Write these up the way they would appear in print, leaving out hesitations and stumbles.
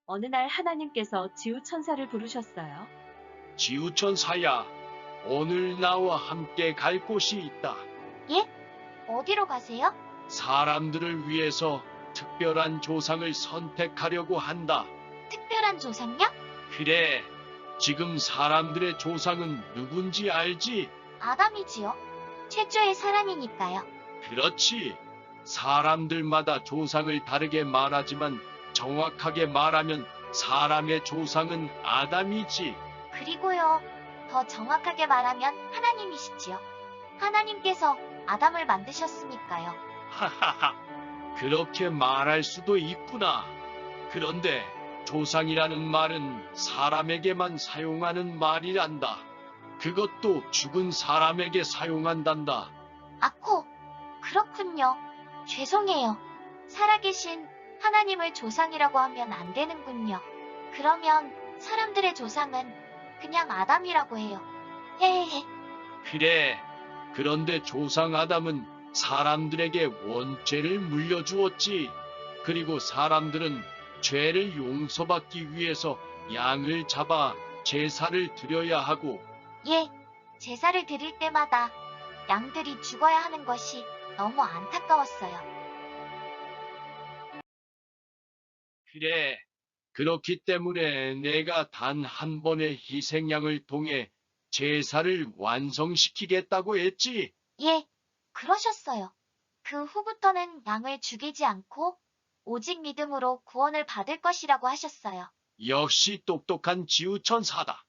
어느 날 하나님께서 지우천사를 부르셨어요. 지우천사야, 오늘 나와 함께 갈 곳이 있다. 예? 어디로 가세요? 사람들을 위해서 특별한 조상을 선택하려고 한다. 특별한 조상요? 그래, 지금 사람들의 조상은 누군지 알지? 아담이지요. 최초의 사람이니까요. 그렇지. 사람들마다 조상을 다르게 말하지만 정확하게 말하면 사람의 조상은 아담이지. 그리고요, 더 정확하게 말하면 하나님이시지요. 하나님께서 아담을 만드셨으니까요. 하하하. 그렇게 말할 수도 있구나. 그런데 조상이라는 말은 사람에게만 사용하는 말이란다. 그것도 죽은 사람에게 사용한단다. 아코, 그렇군요. 죄송해요. 살아계신 하나님을 조상이라고 하면 안 되는군요. 그러면 사람들의 조상은 그냥 아담이라고 해요. 헤헤헤. 그래. 그런데 조상 아담은 사람들에게 원죄를 물려주었지. 그리고 사람들은 죄를 용서받기 위해서 양을 잡아 제사를 드려야 하고, 예, 제사를 드릴 때마다 양들이 죽어야 하는 것이 너무 안타까웠어요. 그래. 그렇기 때문에 내가 단 한 번의 희생양을 통해 제사를 완성시키겠다고 했지. 예, 그러셨어요. 그 후부터는 양을 죽이지 않고 오직 믿음으로 구원을 받을 것이라고 하셨어요. 역시 똑똑한 지우천사다.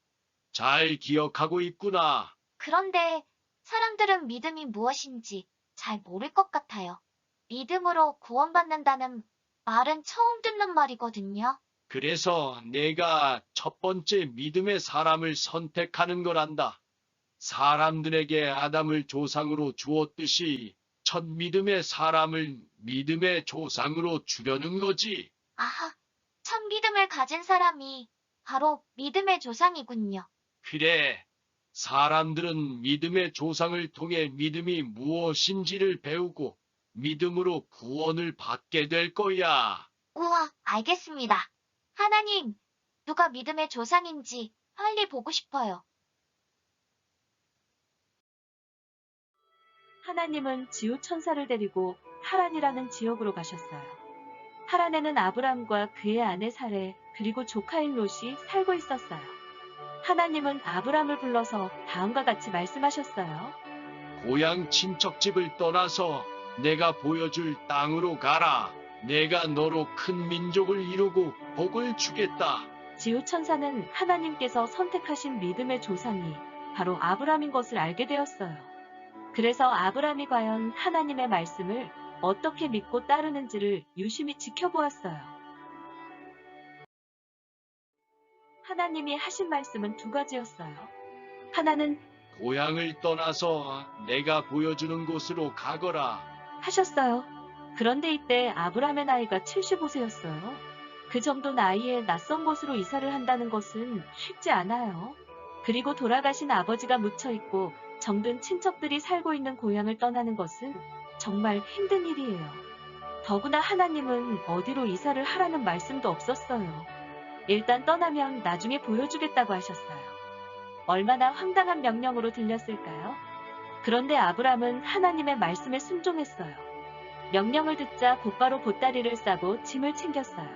잘 기억하고 있구나. 그런데 사람들은 믿음이 무엇인지 잘 모를 것 같아요. 믿음으로 구원받는다는 말은 처음 듣는 말이거든요. 그래서 내가 첫 번째 믿음의 사람을 선택하는 거란다. 사람들에게 아담을 조상으로 주었듯이 첫 믿음의 사람을 믿음의 조상으로 주려는 거지. 아하, 참 믿음을 가진 사람이 바로 믿음의 조상이군요. 그래. 사람들은 믿음의 조상을 통해 믿음이 무엇인지를 배우고 믿음으로 구원을 받게 될 거야. 우와, 알겠습니다. 하나님, 누가 믿음의 조상인지 빨리 보고 싶어요. 하나님은 지우천사를 데리고 하란이라는 지역으로 가셨어요. 하란에는 아브람과 그의 아내 사레 그리고 조카인 롯이 살고 있었어요. 하나님은 아브람을 불러서 다음과 같이 말씀하셨어요. 고향 친척집을 떠나서 내가 보여줄 땅으로 가라. 내가 너로 큰 민족을 이루고 복을 주겠다. 지우천사는 하나님께서 선택하신 믿음의 조상이 바로 아브람인 것을 알게 되었어요. 그래서 아브람이 과연 하나님의 말씀을 어떻게 믿고 따르는지를 유심히 지켜보았어요. 하나님이 하신 말씀은 두 가지였어요. 하나는 고향을 떠나서 내가 보여주는 곳으로 가거라. 하셨어요. 그런데 이때 아브람의 나이가 75세였어요. 그 정도 나이에 낯선 곳으로 이사를 한다는 것은 쉽지 않아요. 그리고 돌아가신 아버지가 묻혀있고 정든 친척들이 살고 있는 고향을 떠나는 것은 정말 힘든 일이에요. 더구나 하나님은 어디로 이사를 하라는 말씀도 없었어요. 일단 떠나면 나중에 보여주겠다고 하셨어요. 얼마나 황당한 명령으로 들렸을까요? 그런데 아브람은 하나님의 말씀에 순종했어요. 명령을 듣자 곧바로 보따리를 싸고 짐을 챙겼어요.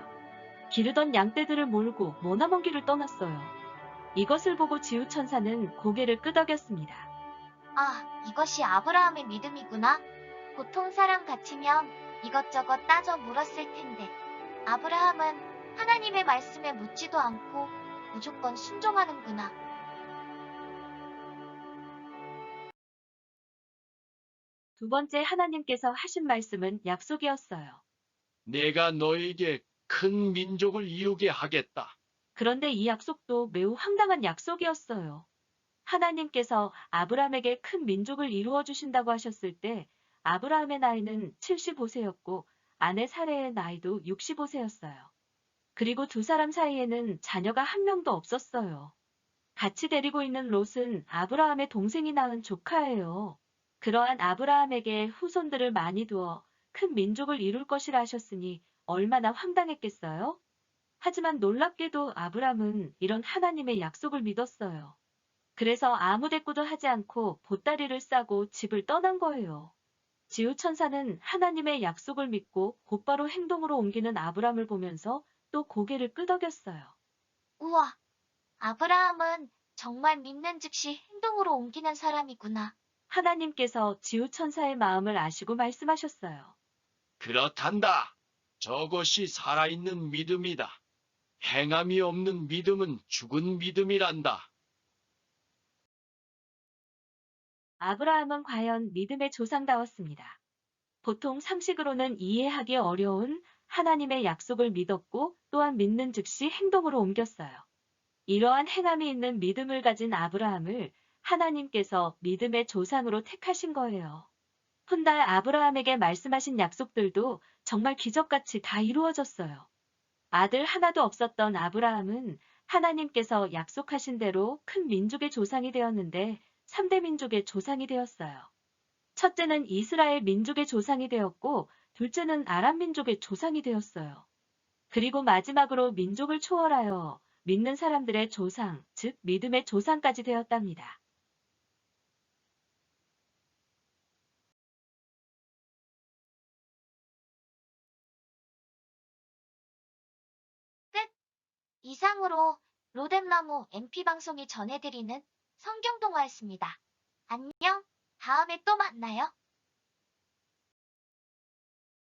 기르던 양떼들을 몰고 머나먼 길을 떠났어요. 이것을 보고 지우천사는 고개를 끄덕였습니다. 아, 이것이 아브라함의 믿음이구나. 보통 사람 같으면 이것저것 따져 물었을 텐데. 아브라함은 하나님의 말씀에 묻지도 않고 무조건 순종하는구나. 두 번째 하나님께서 하신 말씀은 약속이었어요. 내가 너에게 큰 민족을 이루게 하겠다. 그런데 이 약속도 매우 황당한 약속이었어요. 하나님께서 아브라함에게 큰 민족을 이루어 주신다고 하셨을 때 아브라함의 나이는 75세였고 아내 사레의 나이도 65세였어요. 그리고 두 사람 사이에는 자녀가 한 명도 없었어요. 같이 데리고 있는 롯은 아브라함의 동생이 낳은 조카예요. 그러한 아브라함에게 후손들을 많이 두어 큰 민족을 이룰 것이라 하셨으니 얼마나 황당했겠어요? 하지만 놀랍게도 아브라함은 이런 하나님의 약속을 믿었어요. 그래서 아무 대꾸도 하지 않고 보따리를 싸고 집을 떠난 거예요. 지우천사는 하나님의 약속을 믿고 곧바로 행동으로 옮기는 아브라함을 보면서 또 고개를 끄덕였어요. 우와, 아브라함은 정말 믿는 즉시 행동으로 옮기는 사람이구나. 하나님께서 지우천사의 마음을 아시고 말씀하셨어요. 그렇단다. 저것이 살아있는 믿음이다. 행함이 없는 믿음은 죽은 믿음이란다. 아브라함은 과연 믿음의 조상다웠습니다. 보통 상식으로는 이해하기 어려운 하나님의 약속을 믿었고 또한 믿는 즉시 행동으로 옮겼어요. 이러한 행함이 있는 믿음을 가진 아브라함을 하나님께서 믿음의 조상으로 택하신 거예요. 훗날 아브라함에게 말씀하신 약속들도 정말 기적같이 다 이루어졌어요. 아들 하나도 없었던 아브라함은 하나님께서 약속하신 대로 큰 민족의 조상이 되었는데 3대 민족의 조상이 되었어요. 첫째는 이스라엘 민족의 조상이 되었고 둘째는 아람 민족의 조상이 되었어요. 그리고 마지막으로 민족을 초월하여 믿는 사람들의 조상, 즉 믿음의 조상까지 되었답니다. 끝. 이상으로 로뎀나무 MP 방송이 전해드리는 성경동화였습니다. 안녕. 다음에 또 만나요.